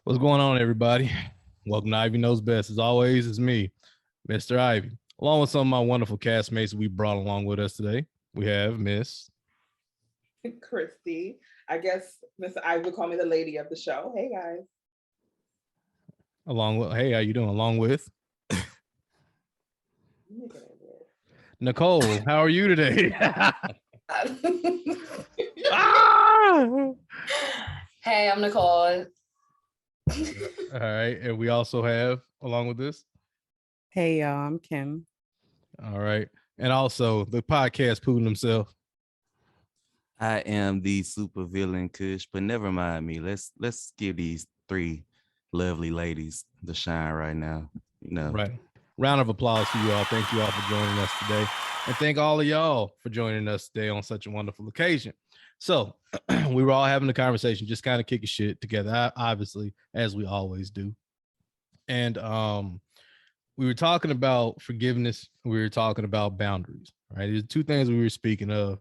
What's going on, everybody? Welcome to Ivy Knows Best. As always, it's me, Mr. Ivy, along with some of my wonderful castmates we brought along with us today. We have Miss Christy. I guess Mr. Ivy would call me the lady of the show. Hey, guys. along with, hey, how you doing? Along with Nicole. How are you today? Hey, I'm Nicole. All right. And we also have, along with this. Hey, y'all, I'm Kim. All right. And also the podcast Putin himself. I am the super villain Kush, but never mind me. Let's give these three lovely ladies the shine right now. Right. Round of applause for you all. Thank you all for joining us today. And thank all of y'all for joining us today on such a wonderful occasion. So we were all having a conversation, just kind of kicking shit together, obviously, as we always do. And we were talking about forgiveness. We were talking about boundaries, right? There's two things we were speaking of.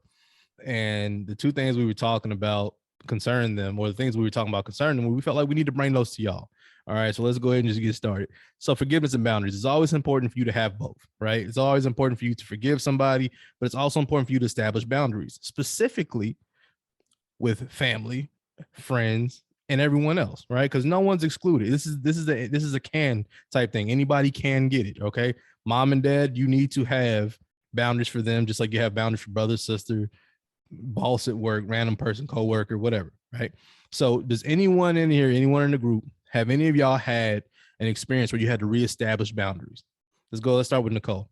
And the two things we were talking about concerning them, or the things we were talking about concerning them, we felt like we need to bring those to y'all. All right, so let's go ahead and just get started. So forgiveness and boundaries. It's always important for you to have both, right? It's always important for you to forgive somebody, but it's also important for you to establish boundaries, specifically with family, friends, and everyone else, right? Because no one's excluded. This is a can type thing. Anybody can get it, okay? Mom and dad, you need to have boundaries for them, just like you have boundaries for brother, sister, boss at work, random person, coworker, whatever, right? So does anyone in here, anyone in the group, have any of y'all had an experience where you had to reestablish boundaries? Let's start with Nicole.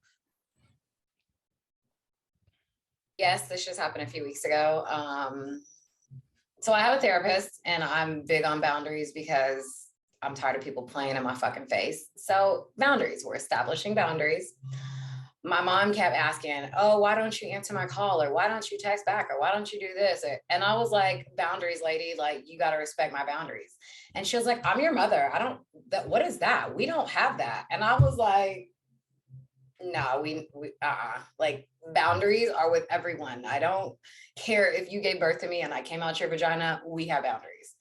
Yes, this just happened a few weeks ago. So I have a therapist and I'm big on boundaries because I'm tired of people playing in my fucking face. So boundaries, we're establishing boundaries. My mom kept asking, oh, why don't you answer my call? Or why don't you text back? Or why don't you do this? And I was like, boundaries, lady, like, you got to respect my boundaries. And she was like, I'm your mother. What is that? We don't have that. And I was like, no, like boundaries are with everyone. I don't care if you gave birth to me and I came out your vagina, we have boundaries.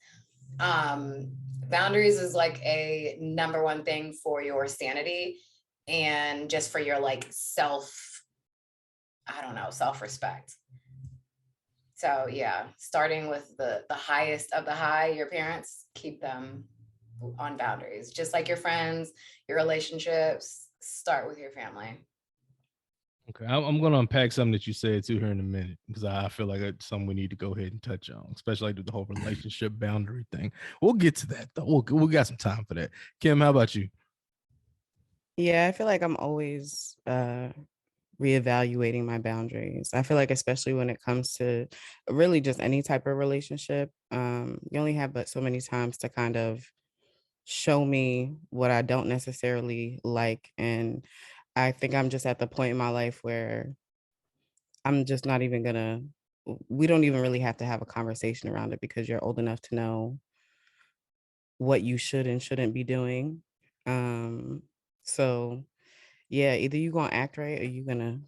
Boundaries is like a number one thing for your sanity and just for your like self-respect. So yeah, starting with the highest of the high, your parents, keep them on boundaries, just like your friends, your relationships, start with your family. Okay, I'm going to unpack something that you said too here in a minute, because I feel like it's something we need to go ahead and touch on, especially like the whole relationship boundary thing. We'll get to that though. We got some time for that. Kim, how about you? Yeah, I feel like I'm always reevaluating my boundaries. I feel like especially when it comes to really just any type of relationship, you only have but so many times to kind of show me what I don't necessarily like. And I think I'm just at the point in my life where I'm just not even gonna, we don't even really have to have a conversation around it because you're old enough to know what you should and shouldn't be doing. So yeah, either you're gonna act right or you're gonna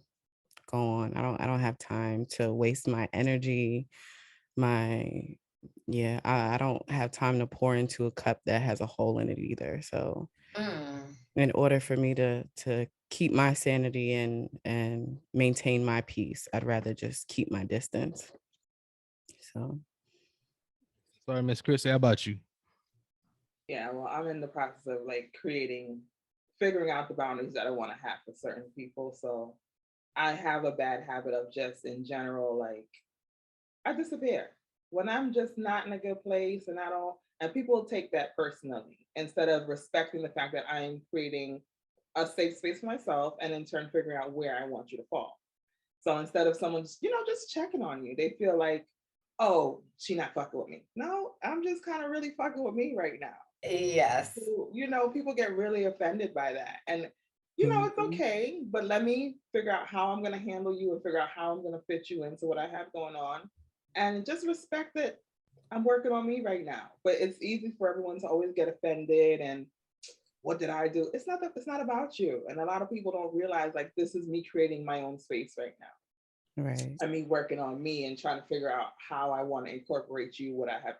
go on. I don't have time to waste my energy. I don't have time to pour into a cup that has a hole in it either. So in order for me to keep my sanity and maintain my peace, I'd rather just keep my distance. So Sorry, Miss Chrissy, how about you? Yeah, well, I'm in the process of like figuring out the boundaries that I want to have for certain people. So I have a bad habit of just in general, like I disappear when I'm just not in a good place and people take that personally instead of respecting the fact that I'm creating a safe space for myself and in turn figuring out where I want you to fall. So instead of someone just checking on you, they feel like, oh, she not fucking with me. No, I'm just kind of really fucking with me right now. Yes. So, people get really offended by that. And, it's okay, but let me figure out how I'm going to handle you and figure out how I'm going to fit you into what I have going on. And just respect that I'm working on me right now. But it's easy for everyone to always get offended and what did I do? It's not about you. And a lot of people don't realize like this is me creating my own space right now. right. I mean, working on me and trying to figure out how I want to incorporate you, what I have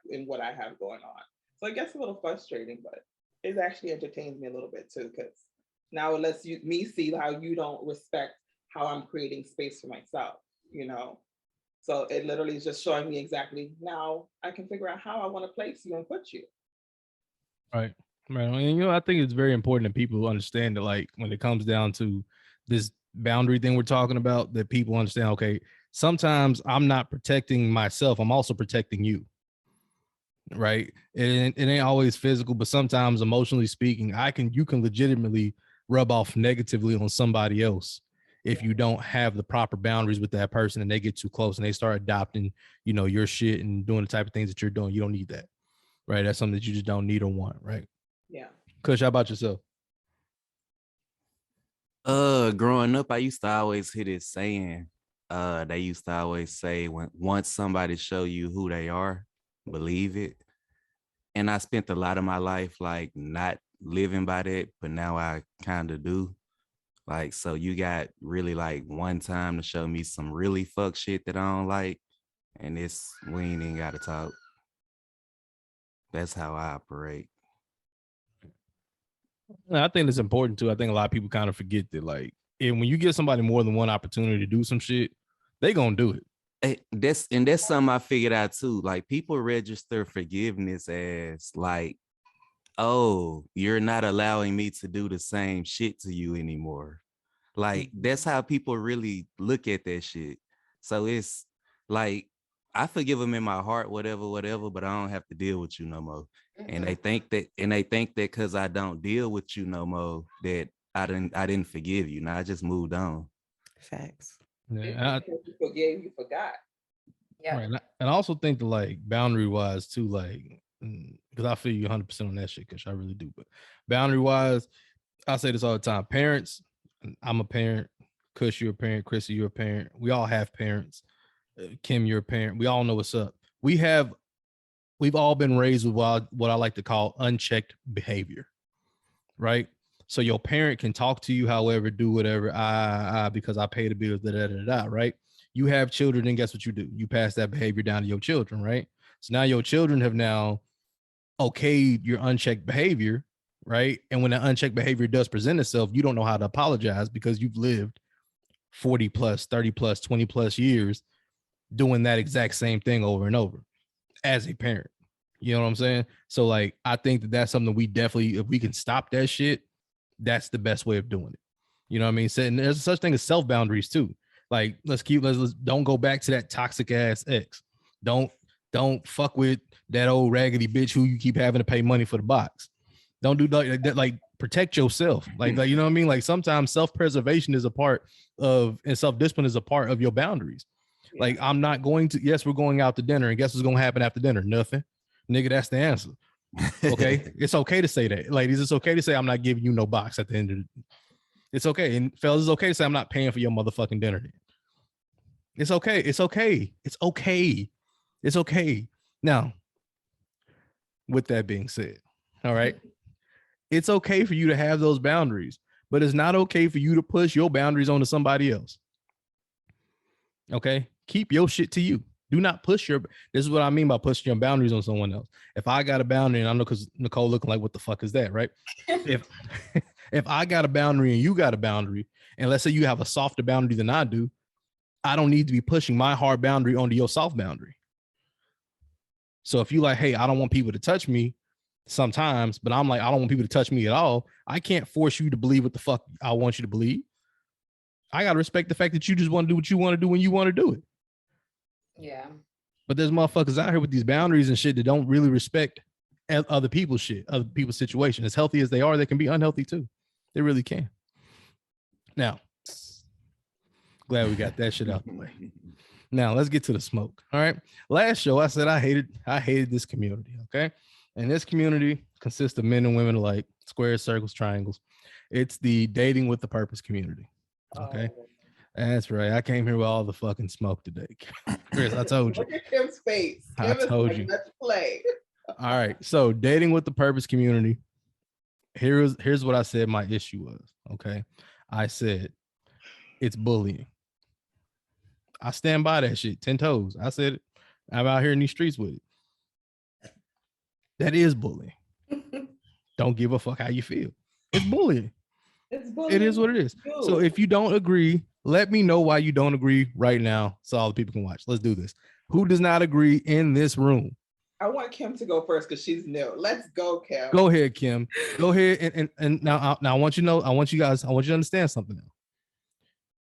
going on. So it gets a little frustrating, but it actually entertains me a little bit too, because now it lets me see how you don't respect how I'm creating space for myself, you know? So it literally is just showing me exactly now I can figure out how I want to place you and put you. Right. Right. And you know, I think it's very important that people understand that, like, when it comes down to this boundary thing we're talking about, that people understand, okay, sometimes I'm not protecting myself, I'm also protecting you. Right. And it ain't always physical, but sometimes emotionally speaking, you can legitimately rub off negatively on somebody else if you don't have the proper boundaries with that person and they get too close and they start adopting, you know, your shit and doing the type of things that you're doing. You don't need that. Right. That's something that you just don't need or want. Right. Yeah. Kush, how about yourself? Growing up, I used to always hear this saying. They used to always say, when once somebody show you who they are, believe it. And I spent a lot of my life like not living by that, but now I kind of do. Like, so you got really like one time to show me some really fuck shit that I don't like, and we ain't even gotta talk. That's how I operate. I think it's important too. I think a lot of people kind of forget that, like, and when you give somebody more than one opportunity to do some shit, they gonna do it. That's something I figured out too. Like, people register forgiveness as like, oh, you're not allowing me to do the same shit to you anymore. Like, that's how people really look at that shit. So it's like, I forgive them in my heart, whatever, but I don't have to deal with you no more. And they think that, because I don't deal with you no more, that I didn't forgive you. Now I just moved on. Facts. Yeah, Because you forgave, you forgot. Yeah. right. And I also think that, like, boundary wise too, like, because I feel you 100% on that shit, because I really do. But boundary wise, I say this all the time. Parents, I'm a parent. Kush, you're a parent. Chrissy, you're a parent. We all have parents. Kim, you're a parent. We all know what's up. We've all been raised with what I like to call unchecked behavior, right? So your parent can talk to you, however, do whatever, because I pay the bills, right? You have children, and guess what you do? You pass that behavior down to your children, right? So now your children have now okayed your unchecked behavior, right? And when that unchecked behavior does present itself, you don't know how to apologize because you've lived 40 plus, 30 plus, 20 plus years doing that exact same thing over and over as a parent. You know what I'm saying? So, like, I think that that's something we definitely, if we can stop that shit, that's the best way of doing it. You know what I mean? So, and there's such thing as self boundaries too. Like, let's don't go back to that toxic ass ex. Don't fuck with that old raggedy bitch who you keep having to pay money for the box. Don't do like that. Like, protect yourself. Like, you know what I mean? Like, sometimes self-preservation is a part of, and self-discipline is a part of your boundaries. Yeah. Like, I'm not going to, yes, we're going out to dinner, and guess what's going to happen after dinner? Nothing. Nigga, that's the answer. Okay. It's okay to say that. Ladies, it's okay to say I'm not giving you no box at the end of the. It's okay. And fellas, it's okay to say I'm not paying for your motherfucking dinner. It's okay. It's okay. It's okay. It's okay. Now, with that being said, all right, it's okay for you to have those boundaries, but it's not okay for you to push your boundaries onto somebody else. Okay. Keep your shit to you. Do not push your. This is what I mean by pushing your boundaries on someone else. If I got a boundary, and I know because Nicole looking like, what the fuck is that, right? if if I got a boundary and you got a boundary, and let's say you have a softer boundary than I do, I don't need to be pushing my hard boundary onto your soft boundary. So if you like, hey, I don't want people to touch me sometimes, but I'm like, I don't want people to touch me at all, I can't force you to believe what the fuck I want you to believe. I got to respect the fact that you just want to do what you want to do when you want to do it. Yeah. But there's motherfuckers out here with these boundaries and shit that don't really respect other people's shit, other people's situation. As healthy as they are, they can be unhealthy too. They really can. Now, glad we got that shit out the way. Now let's get to the smoke. All right. Last show I said I hated this community. Okay. And this community consists of men and women alike, squares, circles, triangles. It's the dating with the purpose community. Okay. Oh. That's right. I came here with all the fucking smoke today. Chris, I told you. Look at Kim's face. I Kim is told like, you. let's play. All right. So dating with the purpose community. Here's what I said my issue was. Okay. I said it's bullying. I stand by that shit 10 toes. I said it. I'm out here in these streets with it. That is bullying. Don't give a fuck how you feel. It's bullying. It's bullying. It is what it is. So if you don't agree, let me know why you don't agree right now so all the people can watch. Let's do this. Who does not agree in this room? I want Kim to go first because she's new. Let's go, Kim. Go ahead, Kim. Go ahead and now I want you to understand something now.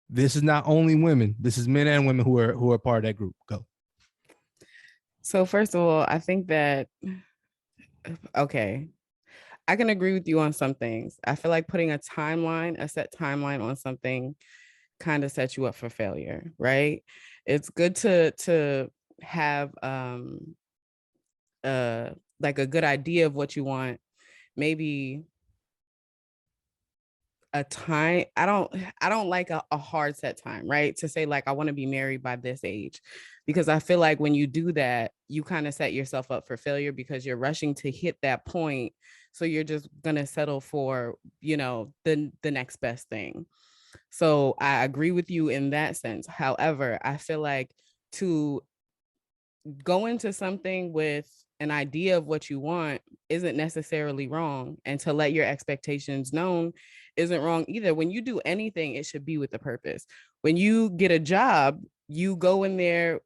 This is not only women. This is men and women who are part of that group. Go. So first of all, I think that, okay, I can agree with you on some things. I feel like putting a set timeline on something kind of sets you up for failure, right? It's good to have like a good idea of what you want, maybe a time. I don't like a hard set time, right? To say like I want to be married by this age, because I feel like when you do that, you kind of set yourself up for failure because you're rushing to hit that point. So you're just gonna settle for, the next best thing. So I agree with you in that sense. However, I feel like to go into something with an idea of what you want isn't necessarily wrong, and to let your expectations known isn't wrong either. When you do anything, it should be with a purpose. When you get a job, you go in there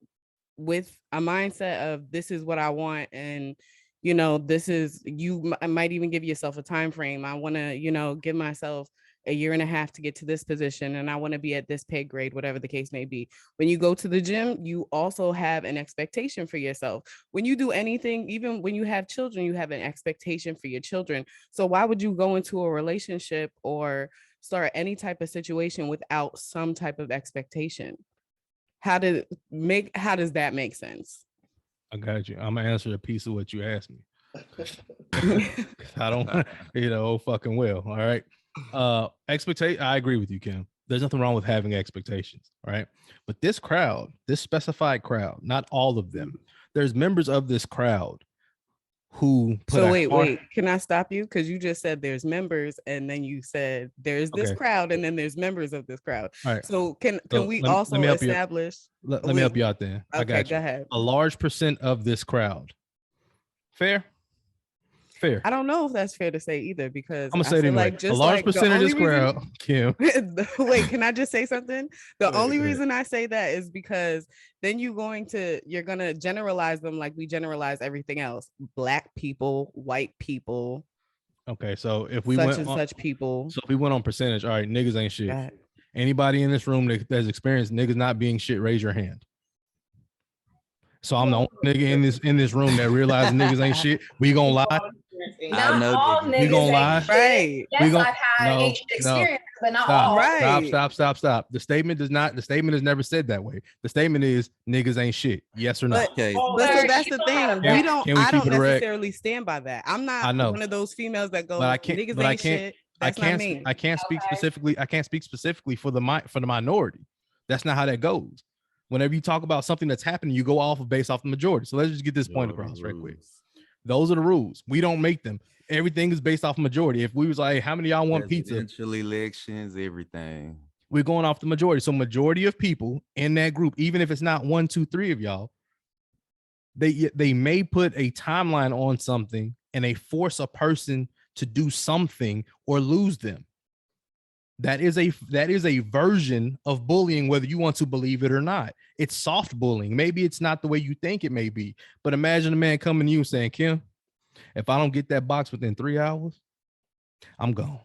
with a mindset of this is what I want, and this is, you might even give yourself a time frame. I want to give myself a year and a half to get to this position, and I want to be at this pay grade, whatever the case may be. When you go to the gym, you also have an expectation for yourself. When you do anything, even when you have children, you have an expectation for your children. So why would you go into a relationship or start any type of situation without some type of expectation? How does that make sense? I got you. I'm gonna answer a piece of what you asked me. I don't, fucking well. All right. Expectation. I agree with you, Kim. There's nothing wrong with having expectations. All right. But this crowd, this specified crowd, not all of them. There's members of this crowd who put. So wait, can I stop you? Because you just said there's members, and then you said there's this crowd, and then there's members of this crowd. All right. So can we also establish? Let me help you out then. Okay, I got you. Go ahead. A large percent of this crowd. Fair. I don't know if that's fair to say either, because I'm gonna say it anyway. Like, a large percentage of this crowd, Kim. Wait, can I just say something? The only reason I say that is because then you're gonna generalize them like we generalize everything else. Black people, white people. Okay, so if we such people. So if we went on percentage, all right, niggas ain't shit. Anybody in this room that's experienced niggas not being shit, raise your hand. So I'm the only nigga in this room that realizes niggas ain't shit. We gonna lie? Not all niggas. We gonna lie? Right. Yes, I've had experience, but not all. Right. Stop. The statement has never said that way. The statement is niggas ain't shit. Yes or no? But so that's the thing. I don't necessarily stand by that. I'm not one of those females that go, niggas ain't shit. That's not me. I can't speak specifically. I can't speak specifically for the minority. That's not how that goes. Whenever you talk about something that's happening, you go based off the majority. So let's just get this point across right quick. Those are the rules. We don't make them. Everything is based off majority. If we was like, hey, how many of y'all want pizza? Presidential elections, everything. We're going off the majority. So majority of people in that group, even if it's not 1, 2, 3 of y'all, they may put a timeline on something and they force a person to do something or lose them. That is a version of bullying, whether you want to believe it or not. It's soft bullying. Maybe it's not the way you think it may be, but imagine a man coming to you saying, Kim, if I don't get that box within 3 hours, I'm gone.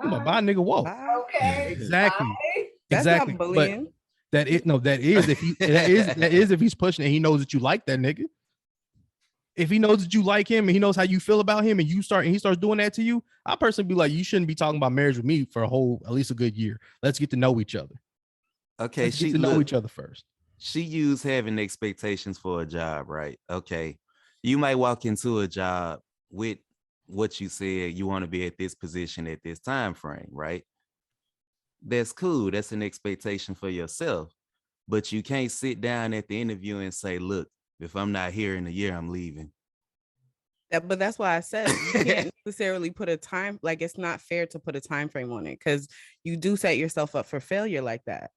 You know, bye, nigga, walk. Okay. Exactly. Bye. Exactly. That's not bullying. But that is if he's pushing and he knows that you like that nigga. If he knows that you like him and he knows how you feel about him and he starts doing that to you, I personally be like, you shouldn't be talking about marriage with me for at least a good year. Let's get to know each other. Okay. Let's get to know each other first. She used having expectations for a job, right? Okay. You might walk into a job with what you said, you want to be at this position at this time frame, right? That's cool. That's an expectation for yourself. But you can't sit down at the interview and say, look, if I'm not here in a year, I'm leaving. But that's why I said you can't necessarily put a time, like it's not fair to put a time frame on it, because you do set yourself up for failure like that,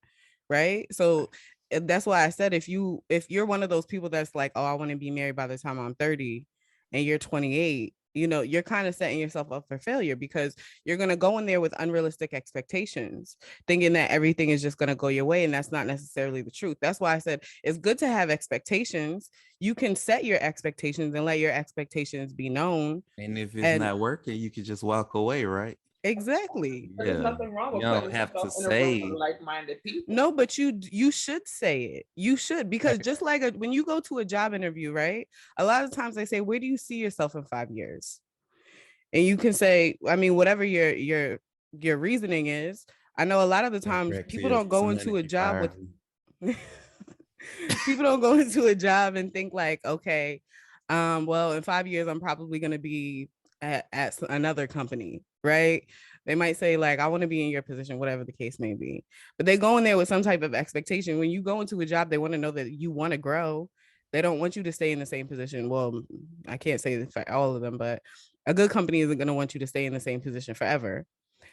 right? So that's why I said if you're one of those people that's like, oh, I want to be married by the time I'm 30, and you're 28, you know, you're kind of setting yourself up for failure because you're going to go in there with unrealistic expectations, thinking that everything is just going to go your way. And that's not necessarily the truth. That's why I said it's good to have expectations. You can set your expectations and let your expectations be known. And if it's And not working, you can just walk away, right? exactly. But there's nothing wrong with You don't putting have yourself to in a room say. with like-minded people. No, but you should say it. You should, because just like when you go to a job interview, right? A lot of times they say, "Where do you see yourself in 5 years?" And you can say, I mean, whatever your reasoning is. I know a lot of the times people don't go into a job with people don't go into a job and think like, okay, well, in 5 years, I'm probably going to be at another company, right? They might say like, I want to be in your position, whatever the case may be. But they go in there with some type of expectation. When you go into a job, they want to know that you want to grow. They don't want you to stay in the same position. Well, I can't say for all of them, but a good company isn't going to want you to stay in the same position forever.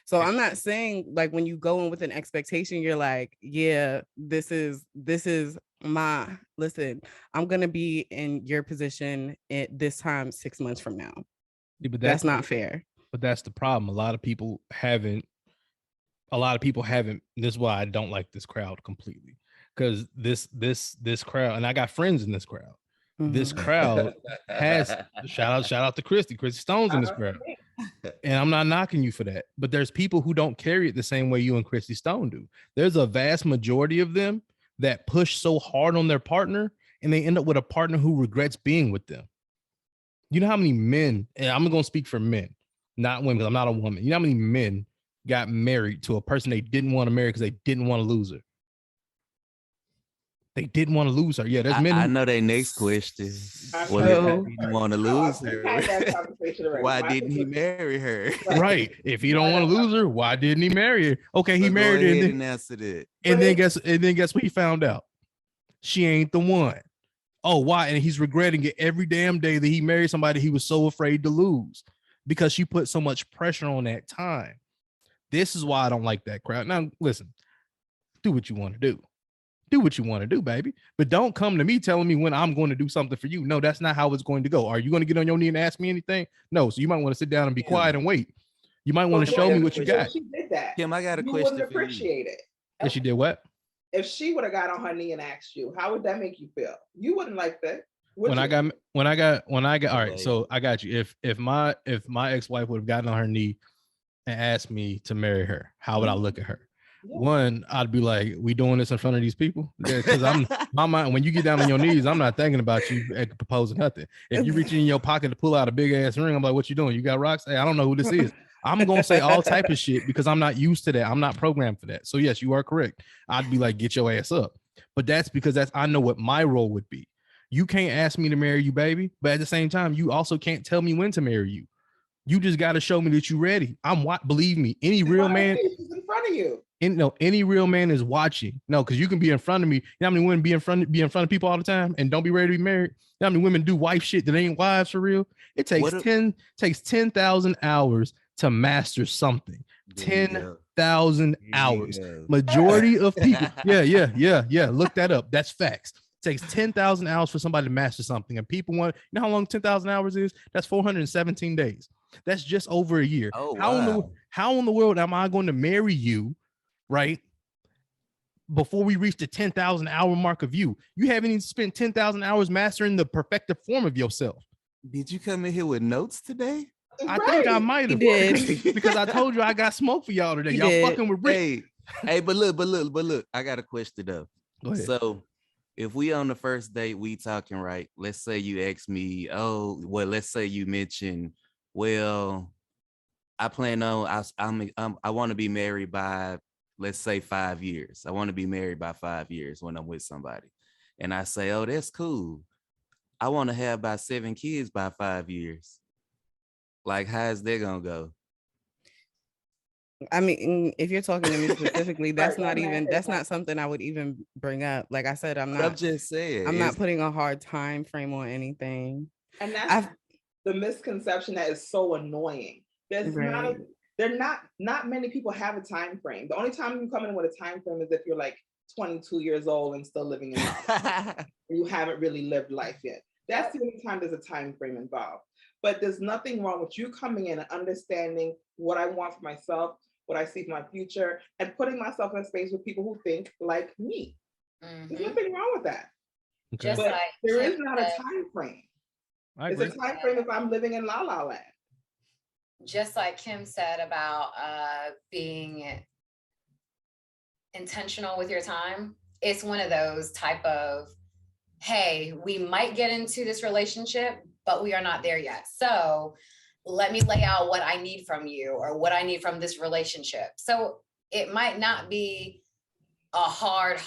So I'm not saying like when you go in with an expectation, you're like, yeah, this is my listen, I'm gonna be in your position at this time 6 months from now. Yeah, but That's not fair. But that's the problem. A lot of people haven't. This is why I don't like this crowd completely. Because this crowd, and I got friends in this crowd. This crowd has shout out to Christy Stone's in this crowd. And I'm not knocking you for that, but there's people who don't carry it the same way you and Christy Stone do. There's a vast majority of them that push so hard on their partner and they end up with a partner who regrets being with them. You know how many men, and I'm going to speak for men, not women, because I'm not a woman. You know how many men got married to a person they didn't want to marry because they didn't want to lose her? They didn't want to lose her. Yeah, there's men. I know their next question. Well, if he didn't want to lose her, why didn't he marry her? Right. If he don't want to lose her, why didn't he marry her? Okay, he married her. And answer that. And then guess what he found out? She ain't the one. Oh, why? And he's regretting it every damn day that he married somebody he was so afraid to lose because she put so much pressure on that time. This is why I don't like that crowd. Now, listen, do what you want to do. Do what you want to do, baby. But don't come to me telling me when I'm going to do something for you. No, that's not how it's going to go. Are you going to get on your knee and ask me anything? No. So you might want to sit down and be quiet and wait. You might want to show me what you got. She did that. Kim, I got a you question. Wouldn't appreciate it. If she did what? If she would have got on her knee and asked you, how would that make you feel? You wouldn't like that. When I got all right, so I got you. If my ex-wife would have gotten on her knee and asked me to marry her, how would I look at her? Yeah. One, I'd be like, we doing this in front of these people? Because my mind, when you get down on your knees, I'm not thinking about you proposing nothing. If you reach in your pocket to pull out a big ass ring, I'm like, what you doing? You got rocks? Hey, I don't know who this is. I'm gonna say all type of shit because I'm not used to that. I'm not programmed for that. So yes, you are correct. I'd be like, get your ass up. But that's because I know what my role would be. You can't ask me to marry you, baby. But at the same time, you also can't tell me when to marry you. You just got to show me that you're ready. I'm what? Believe me, any real man is in front of you. Any real man is watching. No, because you can be in front of me. You know how many women be in front of people all the time and don't be ready to be married? You know how many women do wife shit that ain't wives for real? It takes 10,000 hours to master something. 10,000 hours. Majority of people. Yeah. Look that up. That's facts. It takes 10,000 hours for somebody to master something. And people want, you know how long 10,000 hours is? That's 417 days. That's just over a year. Oh, how in the world am I going to marry you, right? Before we reach the 10,000 hour mark of you haven't even spent 10,000 hours mastering the perfected form of yourself. Did you come in here with notes today? I think I might have. Because I told you I got smoke for y'all today. Y'all fucking with Rick. Hey, but look, I got a question though. Go ahead. So if we on the first date, we talking, right? Let's say you ask me, let's say you mention, well, I plan on, I want to be married by, let's say 5 years. I want to be married by 5 years when I'm with somebody. And I say, oh, that's cool. I want to have about 7 kids by 5 years. Like, how's that gonna go? I mean, if you're talking to me specifically, that's not something I would even bring up. Like I said, I'm just saying, I'm not putting a hard time frame on anything. And that's the misconception that is so annoying. Not many people have a time frame. The only time you come in with a time frame is if you're like 22 years old and still living in life. You haven't really lived life yet. That's the only time there's a time frame involved. But there's nothing wrong with you coming in and understanding what I want for myself, what I see for my future, and putting myself in a space with people who think like me. There's nothing wrong with that. Okay. Just But like there Kim is not a said- time frame. I It's agree. a time frame if I'm living in La La Land. just like Kim said about being intentional with your time, it's one of those type of, hey, we might get into this relationship, but we are not there yet. So let me lay out what I need from you or what I need from this relationship. So it might not be a hard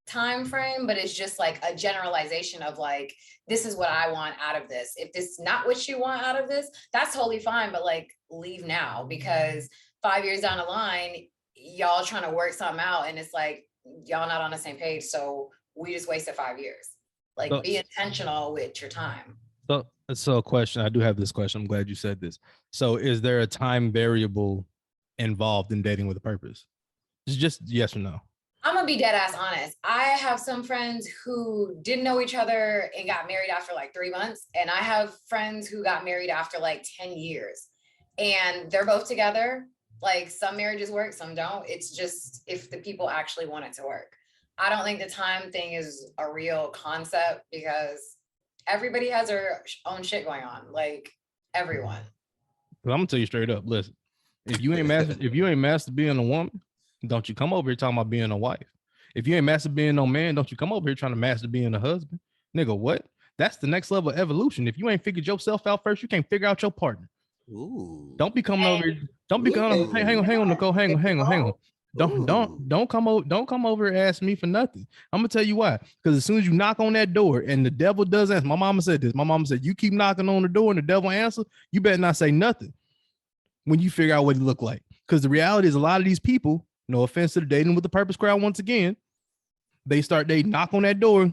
time frame, but it's just like a generalization of like, this is what I want out of this. If this is not what you want out of this, that's totally fine, but like leave now, because 5 years down the line, y'all trying to work something out and it's like y'all not on the same page, so we just wasted 5 years. Like, be intentional with your time. So a question, I do have this question, I'm glad you said this. So is there a time variable involved in dating with a purpose? It's just yes or no. I'm gonna be dead ass honest. I have some friends who didn't know each other and got married after like 3 months. And I have friends who got married after like 10 years. And they're both together. Like, some marriages work, some don't. It's just if the people actually want it to work. I don't think the time thing is a real concept because everybody has their own shit going on. Like, everyone. But I'm gonna tell you straight up, listen, if you ain't master being a woman, don't you come over here talking about being a wife. If you ain't master being no man, don't you come over here trying to master being a husband. Nigga, what? That's the next level of evolution. If you ain't figured yourself out first, you can't figure out your partner. Ooh. Don't be coming over here. Don't be coming. Hang on, Nicole. Hang on. Don't come over and ask me for nothing. I'm gonna tell you why. Because as soon as you knock on that door and the devil does answer, my mama said this. My mama said, you keep knocking on the door and the devil answer, you better not say nothing when you figure out what he look like. Because the reality is, a lot of these people, no offense to the dating with the purpose crowd, once again, they knock on that door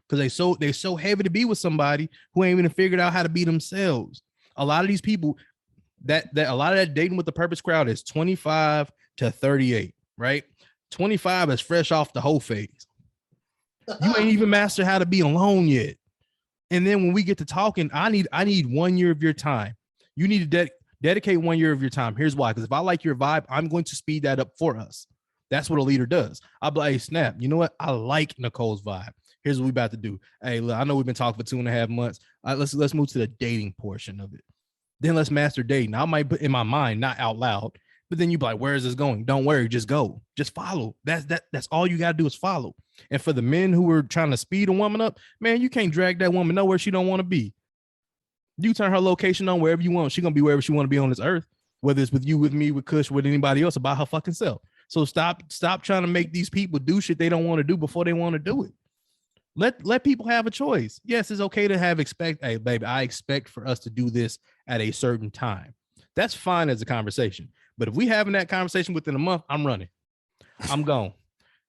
because they so heavy to be with somebody who ain't even figured out how to be themselves. A lot of these people, that a lot of that dating with the purpose crowd is 25 to 38, right? 25 is fresh off the whole phase. You ain't even mastered how to be alone yet. And then when we get to talking, I need 1 year of your time. You need to dedicate 1 year of your time. Here's why. Because if I like your vibe, I'm going to speed that up for us. That's what a leader does. I'll be like, hey, snap, you know what? I like Nicole's vibe. Here's what we about to do. Hey, look, I know we've been talking for 2.5 months. Let's move to the dating portion of it. Then let's master dating. I might put in my mind, not out loud, but then you be like, where is this going? Don't worry, just go. Just follow. That's all you got to do is follow. And for the men who are trying to speed a woman up, man, you can't drag that woman nowhere she don't want to be. You turn her location on wherever you want. She's going to be wherever she want to be on this earth, whether it's with you, with me, with Kush, with anybody else, about her fucking self. So stop trying to make these people do shit they don't want to do before they want to do it. Let people have a choice. Yes, it's okay to have hey, baby, I expect for us to do this at a certain time. That's fine as a conversation. But if we having that conversation within a month, I'm running. I'm gone.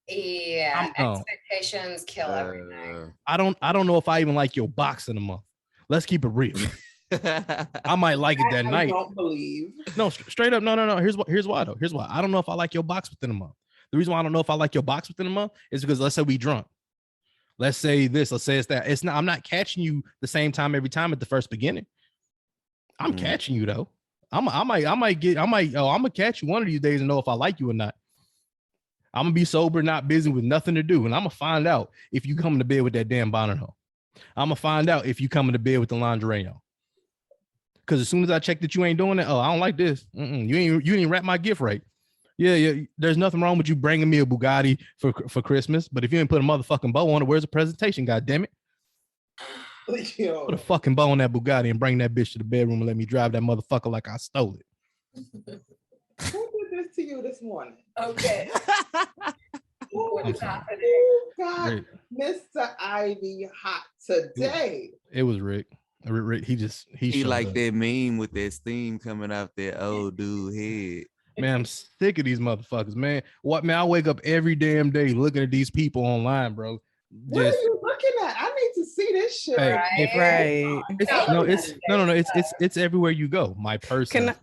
Yeah, I'm gone. expectations kill everything. I don't know if I even like your box in a month. Let's keep it real. I might like it that night. I don't believe. No, straight up. No. Here's why though. Here's why. I don't know if I like your box within a month. The reason why I don't know if I like your box within a month is because let's say we drunk. Let's say this. Let's say it's that. It's not. I'm not catching you the same time every time at the first beginning. I'm catching you though. I'm gonna catch you one of these days and know if I like you or not. I'm gonna be sober, not busy with nothing to do, and I'm gonna find out if you come to bed with that damn bonnet on. I'm gonna find out if you coming to bed with the lingerie on. Because as soon as I check that you ain't doing it, I don't like this. You ain't wrap my gift right. Yeah. There's nothing wrong with you bringing me a Bugatti for Christmas, but if you ain't put a motherfucking bow on it, where's the presentation? God damn it! Yo. Put a fucking bow on that Bugatti and bring that bitch to the bedroom and let me drive that motherfucker like I stole it. Who did this to you this morning? Okay. Who got Mr. Ivy hot today? It was Rick. Rick, he like that meme with that steam coming out that old dude head. Man, I'm sick of these motherfuckers, man. What, man? I wake up every damn day looking at these people online, bro. What are you looking at? I need to see this shit. Right. It's everywhere you go. My person.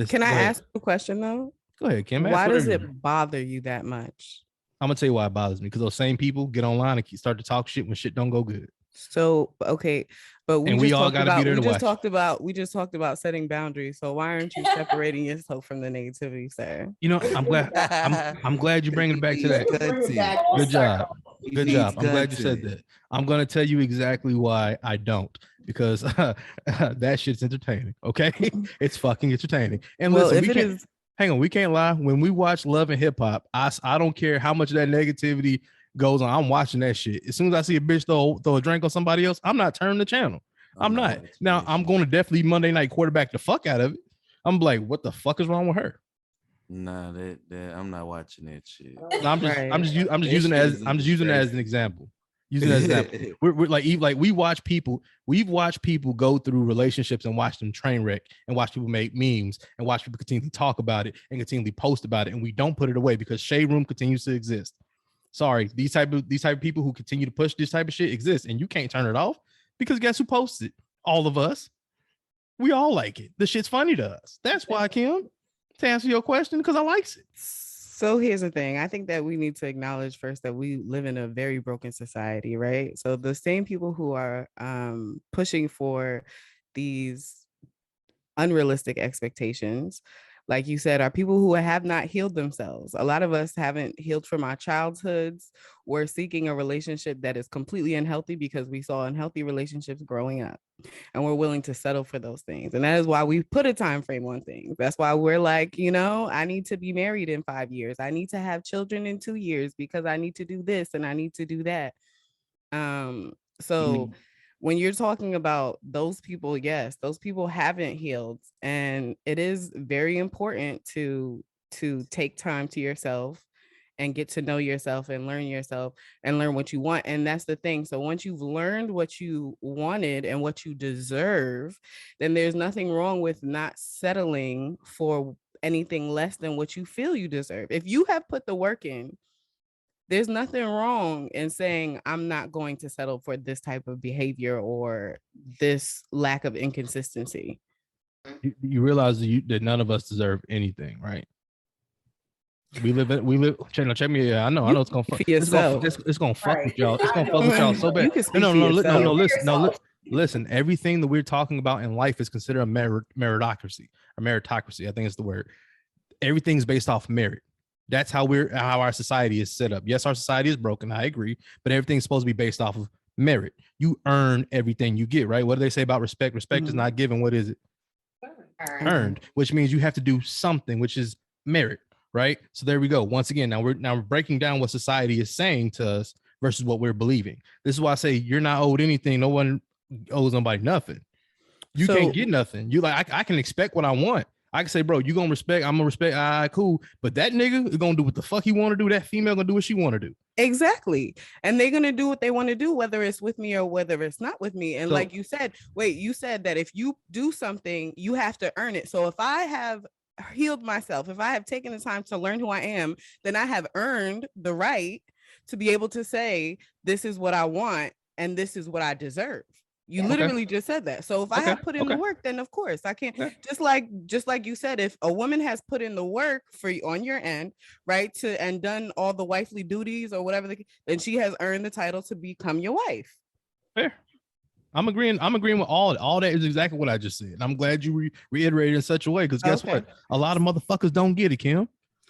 Can I ask a question though? Go ahead, Kim. Why does it bother you that much? I'm gonna tell you why it bothers me. Because those same people get online and start to talk shit when shit don't go good. So okay, but And we all gotta be there to watch. We just talked about setting boundaries. So why aren't you separating yourself from the negativity, sir? You know, I'm glad you're bringing it back to that. Good job. Good job. I'm glad you said that. I'm gonna tell you exactly why I don't, because that shit's entertaining. Okay, it's fucking entertaining. And Well, listen, if it is, hang on, we can't lie. When we watch Love and Hip Hop, I don't care how much of that negativity goes on. I'm watching that shit. As soon as I see a bitch throw a drink on somebody else, I'm not turning the channel. I'm not. Now I'm going to definitely Monday night quarterback the fuck out of it. I'm like, what the fuck is wrong with her? Nah, that I'm not watching that shit. No, I'm just using it as an example. Using it as an example. We're like we watch people. We've watched people go through relationships and watch them train wreck, and watch people make memes, and watch people continue to talk about it and continually post about it, and we don't put it away because shade room continues to exist. Sorry, these type of people who continue to push this type of shit exist, and you can't turn it off because guess who posts it? All of us. We all like it. The shit's funny to us. That's why, Kim, to answer your question, because I likes it. So here's the thing. I think that we need to acknowledge first that we live in a very broken society, right? So the same people who are pushing for these unrealistic expectations, like you said, are people who have not healed themselves. A lot of us haven't healed from our childhoods. We're seeking a relationship that is completely unhealthy because we saw unhealthy relationships growing up, and we're willing to settle for those things. And that is why we put a time frame on things. That's why we're like, I need to be married in 5 years. I need to have children in 2 years because I need to do this and I need to do that. So when you're talking about those people, yes, those people haven't healed, and it is very important to take time to yourself and get to know yourself and learn what you want. And that's the thing. So once you've learned what you wanted and what you deserve, then there's nothing wrong with not settling for anything less than what you feel you deserve. If you have put the work in, there's nothing wrong in saying, I'm not going to settle for this type of behavior or this lack of inconsistency. You realize that none of us deserve anything, right? We live. Check me. I know it's gonna fuck. It's gonna fuck with y'all. It's gonna fuck with y'all so bad. No. Listen. Everything that we're talking about in life is considered a meritocracy. I think it's the word. Everything's based off merit. That's how our society is set up. Yes, our society is broken. I agree, but everything's supposed to be based off of merit. You earn everything you get, right? What do they say about respect? Respect is not given. What is it? Earned, which means you have to do something, which is merit, right? So there we go. Once again, now we're breaking down what society is saying to us versus what we're believing. This is why I say you're not owed anything. No one owes nobody nothing. You can't get nothing. You like I can expect what I want. I can say, bro, you gonna respect, I'm gonna respect, all right, cool. But that nigga is gonna do what the fuck he wanna do. That female gonna do what she wanna do. Exactly. And they're gonna do what they want to do, whether it's with me or whether it's not with me. And like you said, you said that if you do something, you have to earn it. So if I have healed myself, if I have taken the time to learn who I am, then I have earned the right to be able to say, this is what I want and this is what I deserve. You literally just said that. So if I have put in the work, then of course I can't. Just like you said, if a woman has put in the work for you on your end, right, and done all the wifely duties or whatever, then she has earned the title to become your wife. Fair. I'm agreeing with all that is exactly what I just said. I'm glad you reiterated in such a way, because guess what? A lot of motherfuckers don't get it, Kim.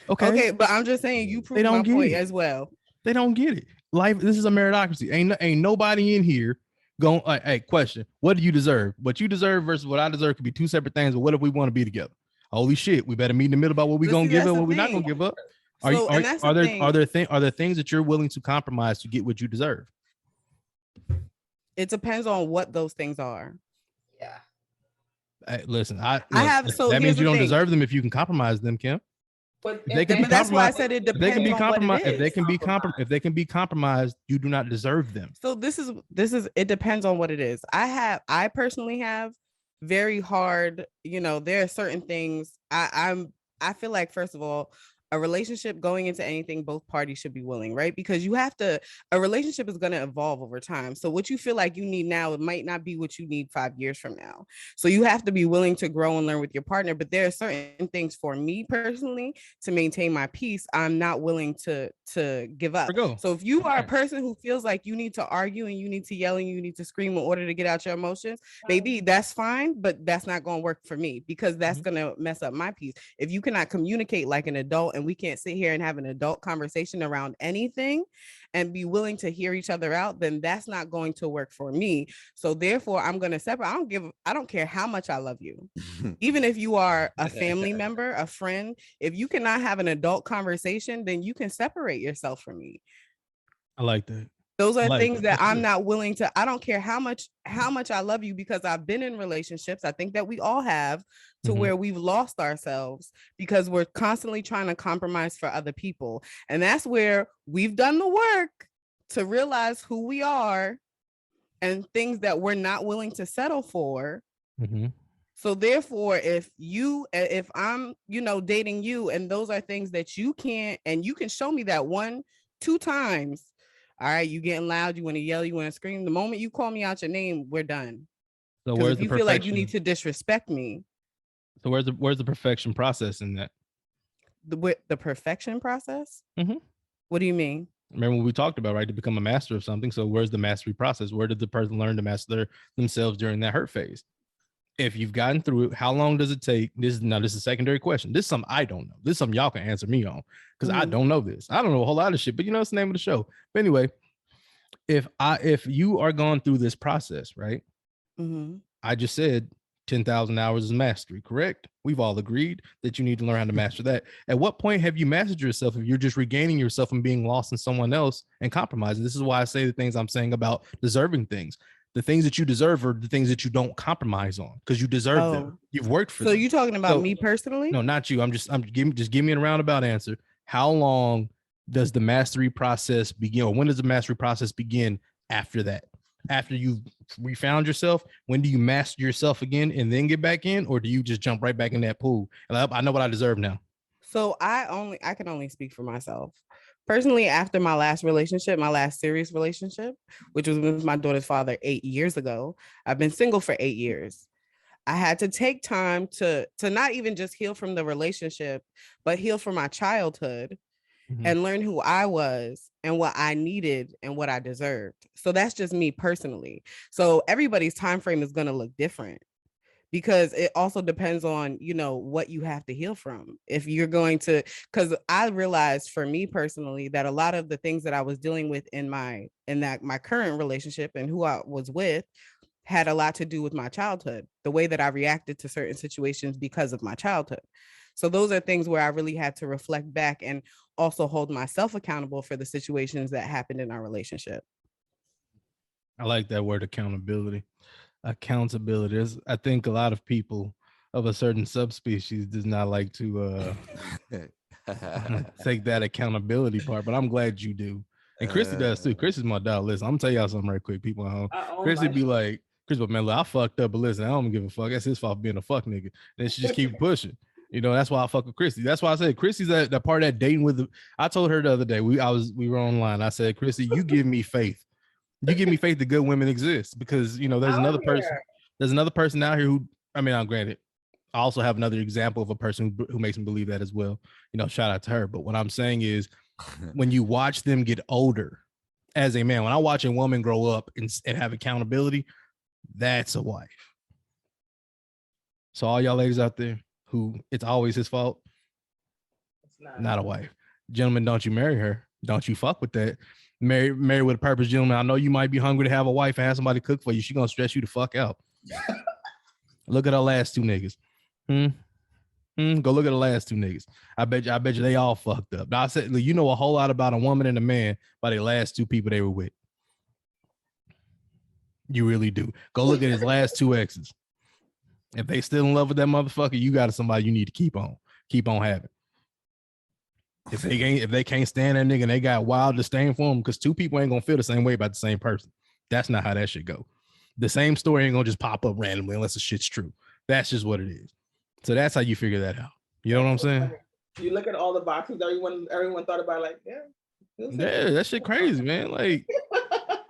Okay, but I'm just saying you proved my point as well. They don't get it. Life, this is a meritocracy. Ain't nobody in here going, hey, question, what do you deserve? What you deserve versus what I deserve could be two separate things, but what if we want to be together? Holy shit, we better meet in the middle about what we're gonna give up, what we're not gonna give up. Are there things that you're willing to compromise to get what you deserve? It depends on what those things are. Yeah. Hey, listen, that means you don't deserve them if you can compromise them, Kim. But that's why I said it depends on what it is. If they can be compromised, you do not deserve them. So this is it depends on what it is. I personally have very hard, there are certain things I feel like, first of all, a relationship going into anything, both parties should be willing, right? Because a relationship is going to evolve over time. So what you feel like you need now, it might not be what you need 5 years from now. So you have to be willing to grow and learn with your partner. But there are certain things for me personally to maintain my peace, I'm not willing to give up. So if you are a person who feels like you need to argue and you need to yell and you need to scream in order to get out your emotions, maybe that's fine, but that's not going to work for me, because that's going to mess up my peace. If you cannot communicate like an adult and we can't sit here and have an adult conversation around anything and be willing to hear each other out, then that's not going to work for me. So therefore, I'm going to separate. I don't care how much I love you. Even if you are a family member, a friend, if you cannot have an adult conversation, then you can separate yourself from me. I like that. Those are things that I'm not willing to. I don't care how much I love you, because I've been in relationships, I think that we all have, to where we've lost ourselves because we're constantly trying to compromise for other people. And that's where we've done the work to realize who we are and things that we're not willing to settle for. So therefore, if I'm, dating you, and those are things that you can't, and you can show me that 1-2 times, all right, you getting loud, you want to yell, you want to scream. The moment you call me out your name, we're done. So where's you feel like you need to disrespect me? So where's the perfection process in that? The perfection process? What do you mean? Remember what we talked about, right? To become a master of something. So where's the mastery process? Where did the person learn to master themselves during that hurt phase? If you've gotten through it, how long does it take? This is a secondary question. This is something I don't know. This is something y'all can answer me on, because I don't know this. I don't know a whole lot of shit, but it's the name of the show. But anyway, if you are going through this process, right? I just said 10,000 hours is mastery, correct? We've all agreed that you need to learn how to master that. At what point have you mastered yourself if you're just regaining yourself and being lost in someone else and compromising? This is why I say the things I'm saying about deserving things. The things that you deserve are the things that you don't compromise on, because you deserve them. You've worked for them. So you talking about me personally? No, not you. Just give me a roundabout answer. How long does the mastery process begin, or when does the mastery process begin after that? After you've refound yourself, when do you master yourself again and then get back in, or do you just jump right back in that pool? And I know what I deserve now. So I can only speak for myself. Personally, after my last serious relationship, which was with my daughter's father 8 years ago, I've been single for 8 years. I had to take time to not even just heal from the relationship, but heal from my childhood and learn who I was and what I needed and what I deserved. So that's just me personally. So everybody's time frame is going to look different, because it also depends on, what you have to heal from. If you're going to, because I realized for me personally that a lot of the things that I was dealing with in my current relationship and who I was with had a lot to do with my childhood, the way that I reacted to certain situations because of my childhood. So those are things where I really had to reflect back and also hold myself accountable for the situations that happened in our relationship. I like that word, accountability. Accountability. I think a lot of people of a certain subspecies does not like to take that accountability part, but I'm glad you do. And Chrissy does too. Chrissy's my dog. Listen, I'm gonna tell y'all something right quick, people at home. Chrissy be like, but man, look, I fucked up, but listen, I don't give a fuck. That's his fault being a fuck nigga. And she just keep pushing. That's why I fuck with Chrissy. That's why I said Chrissy's that part of that dating with. I told her the other day, we were online. I said, Chrissy, you give me faith. You give me faith that good women exist, because there's another person out here who, granted, I also have another example of a person who makes me believe that as well. Shout out to her. But what I'm saying is, when you watch them get older as a man, when I watch a woman grow up and have accountability, that's a wife. So all y'all ladies out there who it's always his fault, it's not a wife. Gentlemen, don't you marry her. Don't you fuck with that. Marry with a purpose, gentlemen. I know you might be hungry to have a wife and have somebody cook for you. She's gonna stress you the fuck out. Look at our last two niggas. Go look at the last two niggas. I bet you they all fucked up. Now I said, you know a whole lot about a woman and a man by the last two people they were with. You really do. Go look at his last two exes. If they still in love with that motherfucker, you got somebody you need to keep on having. If they can't stand that nigga and they got wild disdain for him, because two people ain't gonna feel the same way about the same person. That's not how that shit go. The same story ain't gonna just pop up randomly unless the shit's true. That's just what it is. So that's how you figure that out. You know what I'm saying? You look at all the boxes everyone thought about, like, yeah. Yeah, that shit crazy, man. Like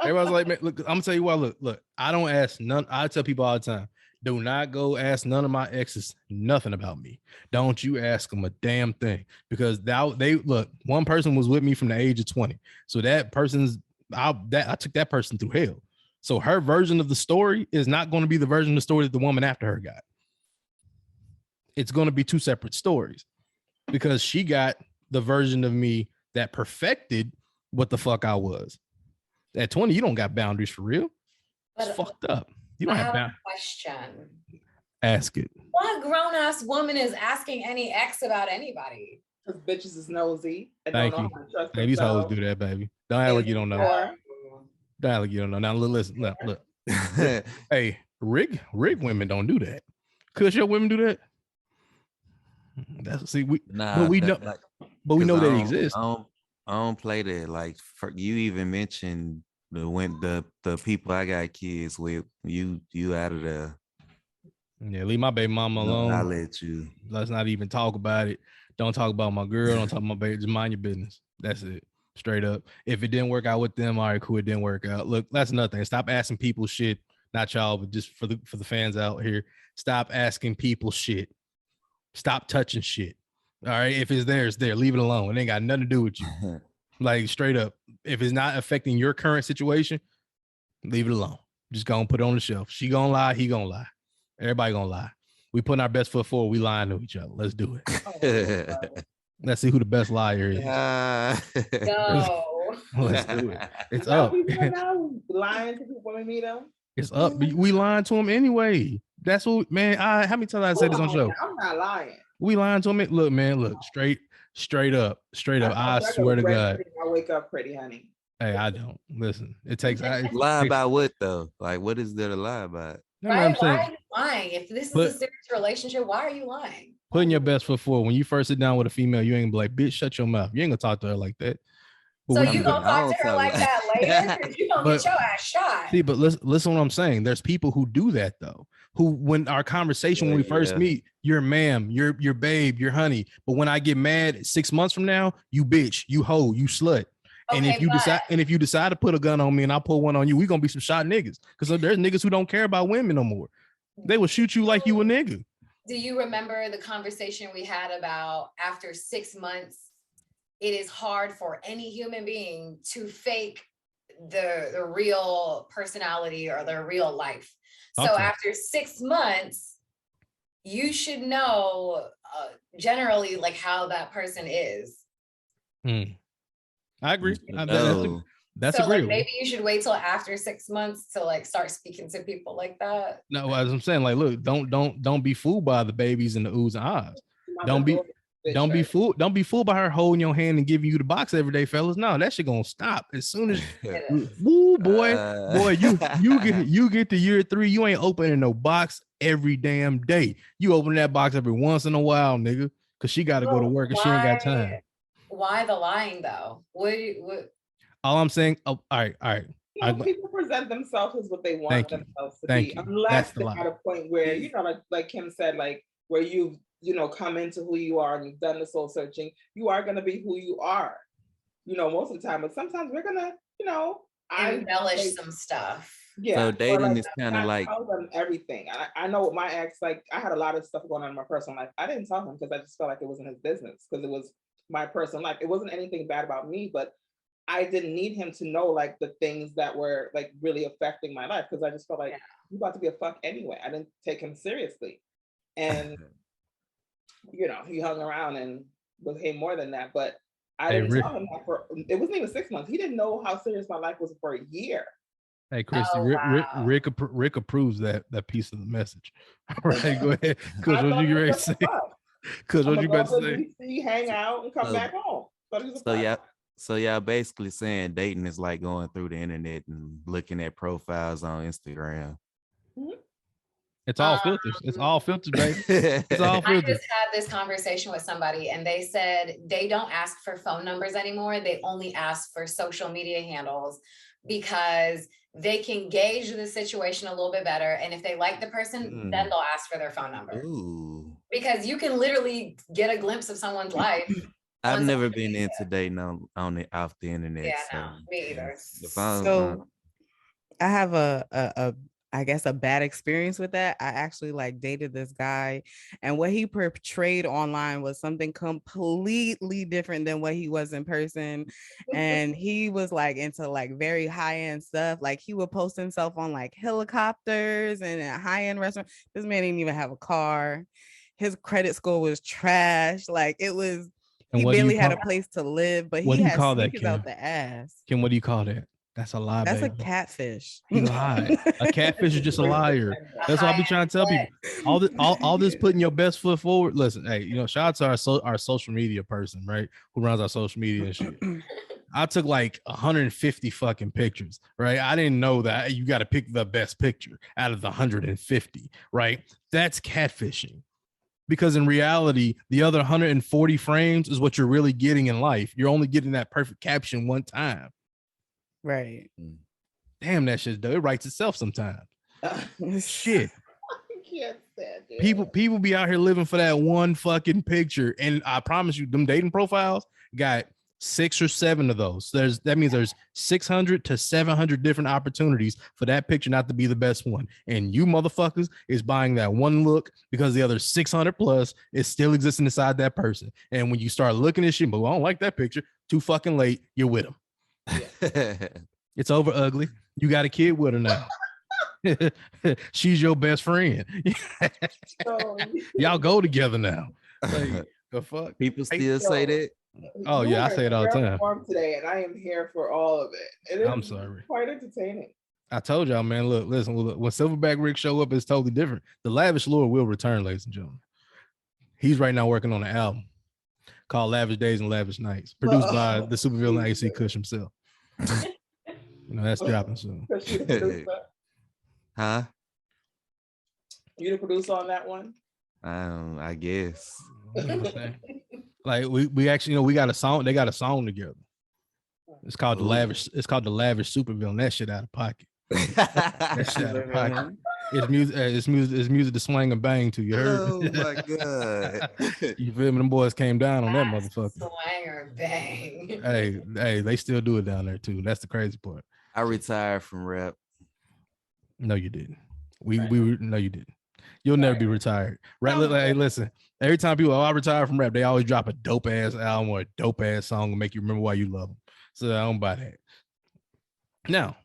everybody's like, man, look, I'm gonna tell you what, look, I don't ask none. I tell people all the time, do not go ask none of my exes nothing about me. Don't you ask them a damn thing, because they look, one person was with me from the age of 20. So that person's I took that person through hell. So her version of the story is not going to be the version of the story that the woman after her got. It's going to be two separate stories, because she got the version of me that perfected what the fuck I was. At 20, you don't got boundaries for real. It's fucked up. You don't I have have a boundaries. question. Ask it. What grown-ass woman is asking any ex about anybody? Because bitches is nosy and Thank don't know you. how to trust Hey, these hoes themselves. do that, baby. Don't act like you don't know. Or Don't act like you don't know. Now listen, look. Hey, rig women don't do that. Cause your women do that. That's we Nah, we know, like, but we know they I exist. don't play that. Like, for you even mentioned the people I got kids with, you out of there. Yeah, leave my baby mama alone. I'll let you. Let's not even talk about it. Don't talk about my girl. Don't talk about my baby. Just mind your business. That's it. Straight up. If it didn't work out with them, all right, cool. It didn't work out. Look, that's nothing. Stop asking people shit. Not y'all, but just for the fans out here. Stop asking people shit. Stop touching shit. All right. If it's there, it's there. Leave it alone. It ain't got nothing to do with you. Like, straight up. If it's not affecting your current situation, leave it alone. Just go and put it on the shelf. She gonna lie, he gonna lie. Everybody gonna lie. We putting our best foot forward. We lying to each other. Let's do it. Let's see who the best liar is. No. Let's do it. It's now up. people are now lying to people when we meet them. It's up. We lying to him anyway. That's what, man. How many times I said this on show? I'm not lying. We lying to him. Look, man. Look, straight up. I swear to God. I wake up pretty, honey. Hey, I don't listen. It takes. Lie about what though? Like, what is there to lie about? Right? Why are you lying? If this is a serious relationship, why are you lying? Putting your best foot forward. When you first sit down with a female, you ain't gonna be like, bitch, shut your mouth. You ain't gonna talk to her like that. But so you gonna talk to her like that later? You gonna get your ass shot. See, but listen what I'm saying. There's people who do that though. Who, when our conversation, when we first meet, you're ma'am, you're babe, you're honey. But when I get mad 6 months from now, you bitch, you hoe, you slut. And if you decide to put a gun on me and I pull one on you, we gonna be some shot niggas. Because there's niggas who don't care about women no more. They will shoot you like you a nigga. Do you remember the conversation we had about after 6 months, it is hard for any human being to fake the real personality or the real life. So after 6 months, you should know generally like how that person is. I agree. That's so agreeable. Like maybe you should wait till after 6 months to like start speaking to people like that. No, as I'm saying, like, look, don't be fooled by the babies and the oohs and ahs. Don't be fooled by her holding your hand and giving you the box every day, fellas. No, that shit gonna stop as soon as woo, boy, you get to year 3, you ain't opening no box every damn day. You open that box every once in a while, nigga, because she got to go to work and she ain't got time. Why the lying though? What? All I'm saying, all right. You know, people present themselves as what they want themselves to be, unless they're at a point where, you know, like Kim said, like where you've, you know, come into who you are and you've done the soul searching, you are going to be who you are, you know, most of the time. But sometimes we're going to, you know, embellish some stuff. Yeah. So dating is kind of like, tell them everything. I know with my ex, like I had a lot of stuff going on in my personal life. I didn't tell him because I just felt like it wasn't his business, because it was my personal life. It wasn't anything bad about me, but I didn't need him to know like the things that were like really affecting my life, because I just felt like he's about to be a fuck anyway. I didn't take him seriously. And you know, he hung around and became more than that. But I didn't tell him that it wasn't even 6 months. He didn't know how serious my life was for a year. Hey, Christy, Rick approves that piece of the message. All right, go ahead. Because what you ready to say? Because what you about to say? DC, hang out and come back home. So y'all basically saying dating is like going through the internet and looking at profiles on Instagram. It's all filters. It's all filters, baby. It's all filters. I just had this conversation with somebody and they said they don't ask for phone numbers anymore. They only ask for social media handles because they can gauge the situation a little bit better. And if they like the person, then they'll ask for their phone number. Ooh. Because you can literally get a glimpse of someone's life. I've never been into dating on the off the internet. Yeah, so, no, me either. The phone, So I have a I guess a bad experience with that. I actually like dated this guy, and what he portrayed online was something completely different than what he was in person. And he was like into like very high-end stuff. Like he would post himself on like helicopters and at high-end restaurants. This man didn't even have a car. His credit score was trash. Like it was, he barely had a place to live, but he had sneakers out the ass. Kim, what do you call that? That's a lie, That's baby. a catfish. He lied. A catfish is just a liar. That's what I be trying to tell people. All this putting your best foot forward. Listen, hey, shout out to our social media person, right? Who runs our social media and shit. I took like 150 fucking pictures, right? I didn't know that you got to pick the best picture out of the 150, right? That's catfishing. Because in reality, the other 140 frames is what you're really getting in life. You're only getting that perfect caption one time. Right. Damn, that shit, though. It writes itself sometimes. Shit. I can't stand it. People be out here living for that one fucking picture. And I promise you, them dating profiles got 6 or 7 of those. That means there's 600 to 700 different opportunities for that picture not to be the best one. And you motherfuckers is buying that one look because the other 600 plus is still existing inside that person. And when you start looking at shit, but I don't like that picture, too fucking late, you're with them. It's over, ugly. You got a kid with her now. She's your best friend. Y'all go together now. Like, the fuck? People still say that. Oh yeah, I say it all the time. Today, and I am here for all of it. I'm sorry. Quite entertaining. I told y'all, man. Look, listen. When Silverback Rick show up, it's totally different. The lavish lure will return, ladies and gentlemen. He's right now working on an album called Lavish Days and Lavish Nights, produced by the supervillain AC Kush himself. That's dropping soon. Huh? You the producer on that one? I guess. Like we actually, we got a song. They got a song together. It's called the Lavish. It's called the Lavish Supervillain. That shit out of pocket. That shit out of pocket. It's music. It's music to swing and bang to. You heard? Oh my god! You feel me? Them boys came down on that motherfucker. Swing or bang. Hey, they still do it down there too. That's the crazy part. I retired from rap. No, you didn't. No, you didn't. You'll never be retired. Right? Hey, listen. Every time people, I retire from rap, they always drop a dope ass album or a dope ass song to make you remember why you love them. So I don't buy that. Now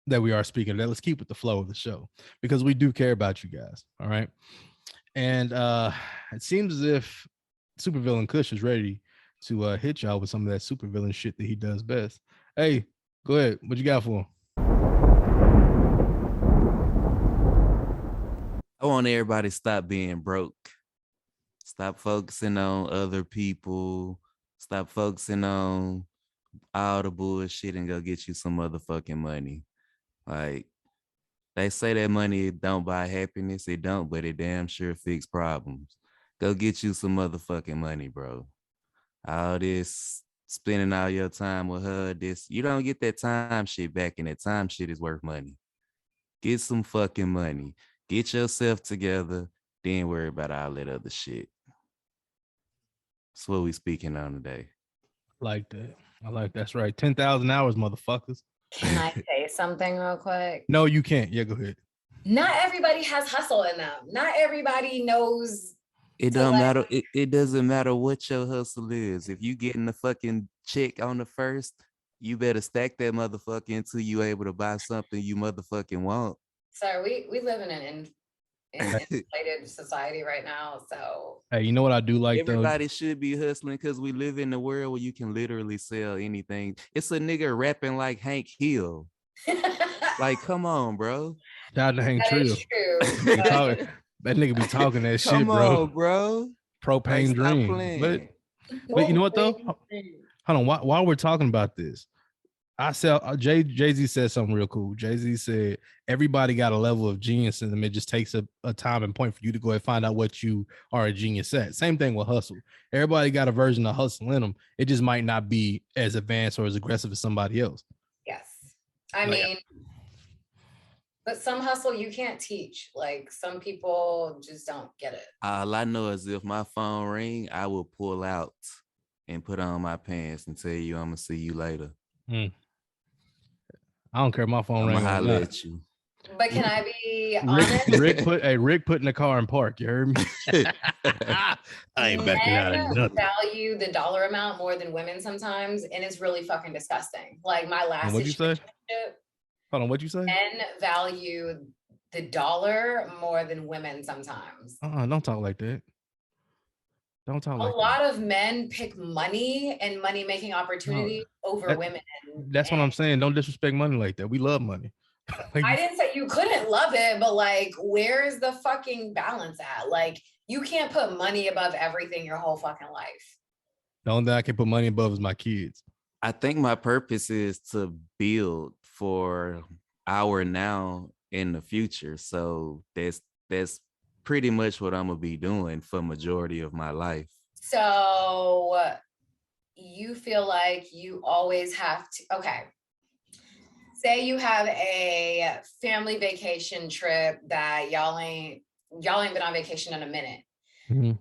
that we are speaking of that, let's keep with the flow of the show because we do care about you guys. All right. And it seems as if Supervillain Kush is ready to hit y'all with some of that supervillain shit that he does best. Hey, go ahead. What you got for him? I want everybody to stop being broke. Stop focusing on other people. Stop focusing on all the bullshit and go get you some motherfucking money. Like, they say that money don't buy happiness. It don't, but it damn sure fix problems. Go get you some motherfucking money, bro. All this spending all your time with her, you don't get that time shit back, and that time shit is worth money. Get some fucking money. Get yourself together, then worry about all that other shit. That's what we speaking on today. Like that. I like that's right. 10,000 hours, motherfuckers. Can I say something real quick? No, you can't. Yeah, go ahead. Not everybody has hustle in them. Not everybody knows. It don't matter. It doesn't matter what your hustle is. If you getting the fucking check on the first, you better stack that motherfucker until you able to buy something you motherfucking want. Sir, we live in an inflated society right now. So hey, you know what I do like? Everybody should be hustling because we live in a world where you can literally sell anything. It's a nigga rapping like Hank Hill. Like, come on, bro. That ain't true. That nigga be talking that shit, come bro. On, bro. Propane dream. But you know what though? Hold on. While we're talking about this, I said Jay-Z said something real cool. Jay-Z said everybody got a level of genius in them. It just takes a time and point for you to go and find out what you are a genius at. Same thing with hustle. Everybody got a version of hustle in them. It just might not be as advanced or as aggressive as somebody else. Yes. I mean, but some hustle you can't teach. Like some people just don't get it. All I know is if my phone ring, I will pull out and put on my pants and tell you I'm gonna see you later. I don't care. My phone I'm ring gonna or holler not. at you. But can I be honest? Rick put in the car and park. You heard me? I ain't backing out of Men nothing. value the dollar amount more than women sometimes, and it's really fucking disgusting. Like my last What'd you say? situationship, Hold on, what'd you say? men value the dollar more than women sometimes. Don't talk like that. Don't talk A like lot of men pick money and money making opportunity over that- women. That's what I'm saying. Don't disrespect money like that. We love money. Like, I didn't say you couldn't love it, but like, where is the fucking balance at? Like, you can't put money above everything your whole fucking life. the only thing I can put money above is my kids. I think my purpose is to build for our now in the future. So that's pretty much what I'm gonna be doing for majority of my life. So you feel like you always have to, okay. Say you have a family vacation trip that y'all ain't been on vacation in a minute. Mm-hmm.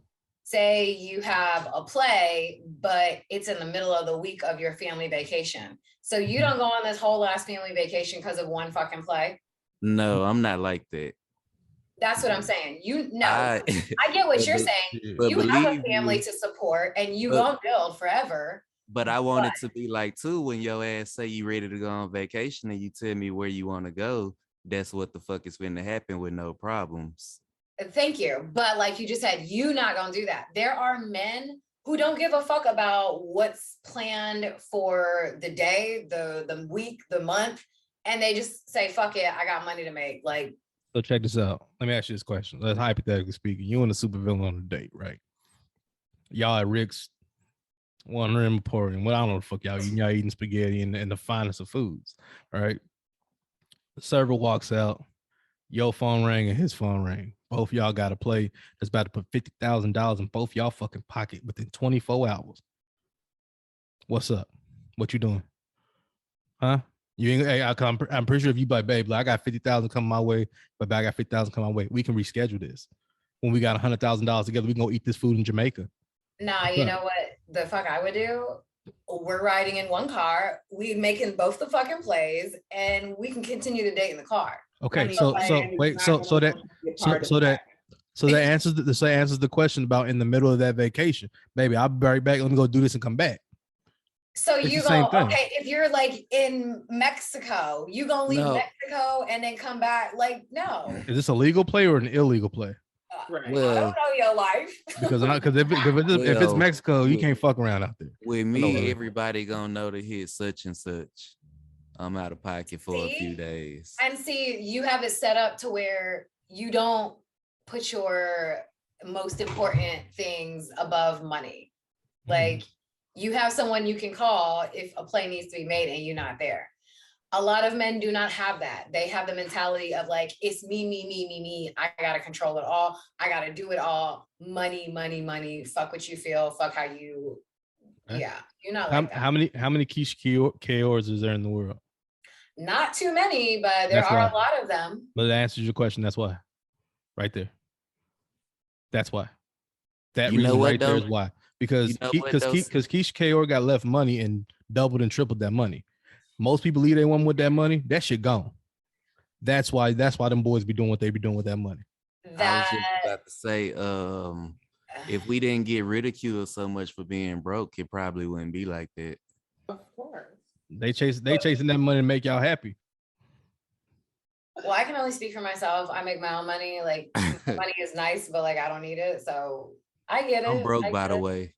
Say you have a play, but it's in the middle of the week of your family vacation. So you don't go on this whole last family vacation because of one fucking play. No, I'm not like that. That's what I'm saying. I get what you're saying. You have a family to support and you gonna build forever. But I want it to be like too, when your ass say you ready to go on vacation and you tell me where you want to go, that's what the fuck is going to happen with no problems. Thank you. But like you just said, you not gonna do that. There are men who don't give a fuck about what's planned for the day, the week, the month, and they just say, fuck it, I got money to make. Like, so check this out. Let me ask you this question. Let's hypothetically speaking, you and a supervillain on a date, right? Y'all at Rick's one room Emporium. Well, I don't know what the fuck y'all eating. Y'all eating spaghetti and the finest of foods, right? The server walks out. Your phone rang and his phone rang. Both y'all got to play that's about to put $50,000 in both y'all fucking pocket within 24 hours. What's up? What you doing? Huh? You ain't. Hey, I'm pretty sure if you buy, babe, like I got 50,000 coming my way, but I got 50,000 coming my way. We can reschedule this. When we got $100,000 together, we can go eat this food in Jamaica. Nah, you know what the fuck I would do? We're riding in one car. We making both the fucking plays, and we can continue to date in the car. Okay, so that answers the question about in the middle of that vacation. Baby, I'll be right back. Let me go do this and come back. So you go, okay, if you're like in Mexico, you gonna leave Mexico and then come back? Like, no. Is this a legal play or an illegal play? Right. Well, I don't know your life. because if it's Mexico, you can't fuck around out there. With me, everybody gonna know to hit such and such. I'm out of pocket for a few days. And see, you have it set up to where you don't put your most important things above money. Like you have someone you can call if a play needs to be made and you're not there. A lot of men do not have that. They have the mentality of like, it's me. I gotta control it all. I gotta do it all. Money. Fuck what you feel. Fuck how you. Yeah, you're not like that. How many quiche KOs is there in the world? Not too many, but there are a lot of them. But that answers your question. That's why. Right there. That's why. That reason right there is why. Because Keisha Kaor got left money and doubled and tripled that money. Most people leave their woman with that money. That shit gone. That's why them boys be doing what they be doing with that money. I was just about to say, if we didn't get ridiculed so much for being broke, it probably wouldn't be like that. Of course. They chasing that money to make y'all happy. Well, I can only speak for myself. I make my own money. Like money is nice, but like I don't need it. So I get it. I'm broke, by the way.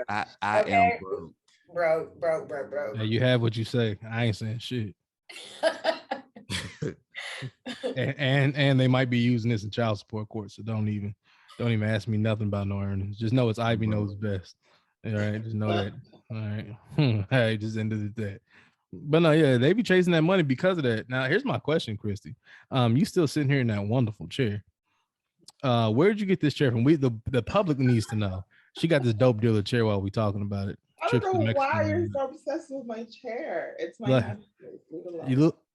I am broke. Broke. Yeah, you have what you say. I ain't saying shit. and they might be using this in child support court. So don't even ask me nothing about no earnings. Just know it's Ivy knows best. All right, just know that. All right. All right, just ended that. But no, yeah, they be chasing that money because of that. Now, here's my question, Christy. You still sitting here in that wonderful chair. Where did you get this chair from? The public needs to know. She got this dope dealer chair while we talking about it. Oh, trips to know Mexico. why you're and so obsessed with my chair. It's my Like, happy place. Leave it alone.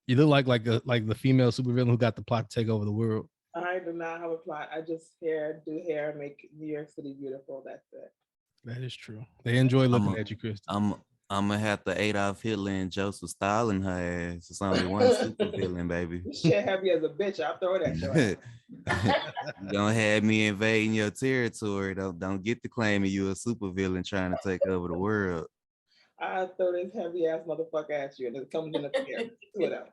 you look like the female supervillain who got the plot to take over the world. I do not have a plot. I just do hair, make New York City beautiful. That's it. That is true. They enjoy looking I'm at you, Kristen. I'm gonna have to Adolf Hitler and Joseph Stalin her ass. It's only one super villain, baby. This shit heavy as a bitch. I'll throw that shit. You gonna have me invading your territory. Don't get to claiming you a super villain trying to take over the world. I'll throw this heavy ass motherfucker at you and it comes in the air. Whatever.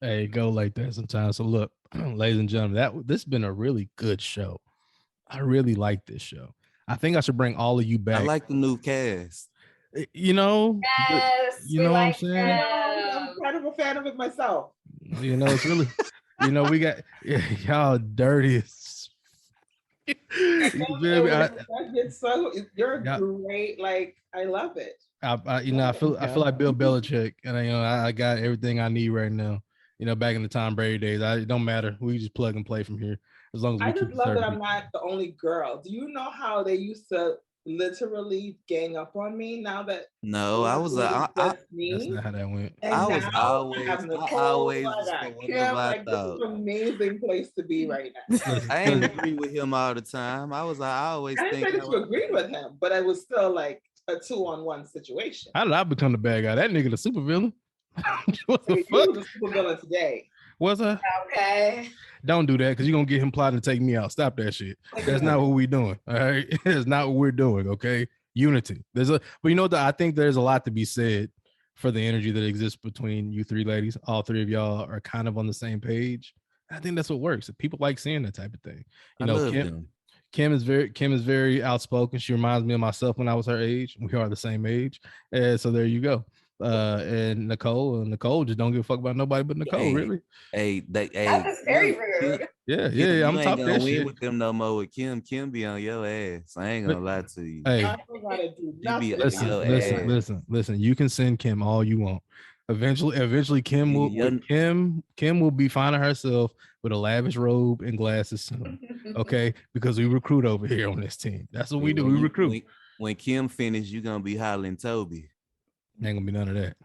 Hey, go like that sometimes. So look, ladies and gentlemen, this has been a really good show. I really like this show. I think I should bring all of you back. I like the new cast. You know, Yes, you know what I'm saying? I'm kind of a fan of it myself. You know, it's really, we got y'all dirty. You feel me? You're great. Like, I love it. I feel like Bill Belichick, and I got everything I need right now. Back in the Tom Brady days, it don't matter. We just plug and play from here as long as we I keep just love that I'm not the only girl. Do you know how they used to literally gang up on me? Now that I was that's not how that went. And I was now always I got Kim. Like, this is an amazing place to be right now. I ain't agree with him all the time. I always I didn't say that you agreed with him, but it was still like a 2-on-1 situation. How did I become the bad guy? That nigga the super villain. What the You fuck? were the super villain today. Was I? Okay. Don't do that because you're gonna get him plotting to take me out. Stop that shit. That's not what we're doing. All right. That's not what we're doing. Okay. Unity. But I think there's a lot to be said for the energy that exists between you three ladies. All three of y'all are kind of on the same page. I think that's what works. People like seeing that type of thing. Kim is very outspoken. She reminds me of myself when I was her age. We are the same age. And so there you go. And Nicole just don't give a fuck about nobody but Nicole, really. That's very rude. Yeah. I'm talking that win shit with them no more with Kim. Kim be on your ass. I ain't gonna lie to you. Hey, listen. You can send Kim all you want. Eventually, Kim will be finding herself with a lavish robe and glasses soon. Okay, because we recruit over here on this team. That's what we do. We recruit. When Kim finished, you gonna be hollering Toby. Ain't gonna be none of that.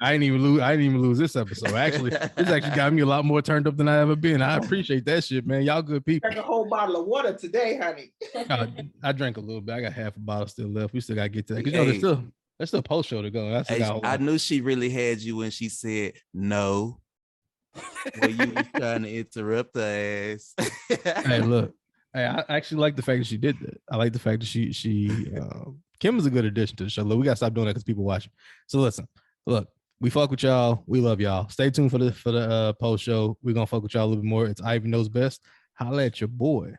I didn't even lose this episode. Actually, this actually got me a lot more turned up than I ever been. I appreciate that shit, man. Y'all good people. Drank a whole bottle of water today, honey. I drank a little bit. I got half a bottle still left. We still gotta get to that because there's still post show to go. I knew she really had you when she said no. When you was trying to interrupt her ass. Hey, look. Hey, I actually like the fact that she did that. I like the fact that she Kim is a good addition to the show. Look, we gotta stop doing that because people watching. So listen, look, we fuck with y'all. We love y'all. Stay tuned for the post show. We're gonna fuck with y'all a little bit more. It's Ivy Knows Best. Holla at your boy.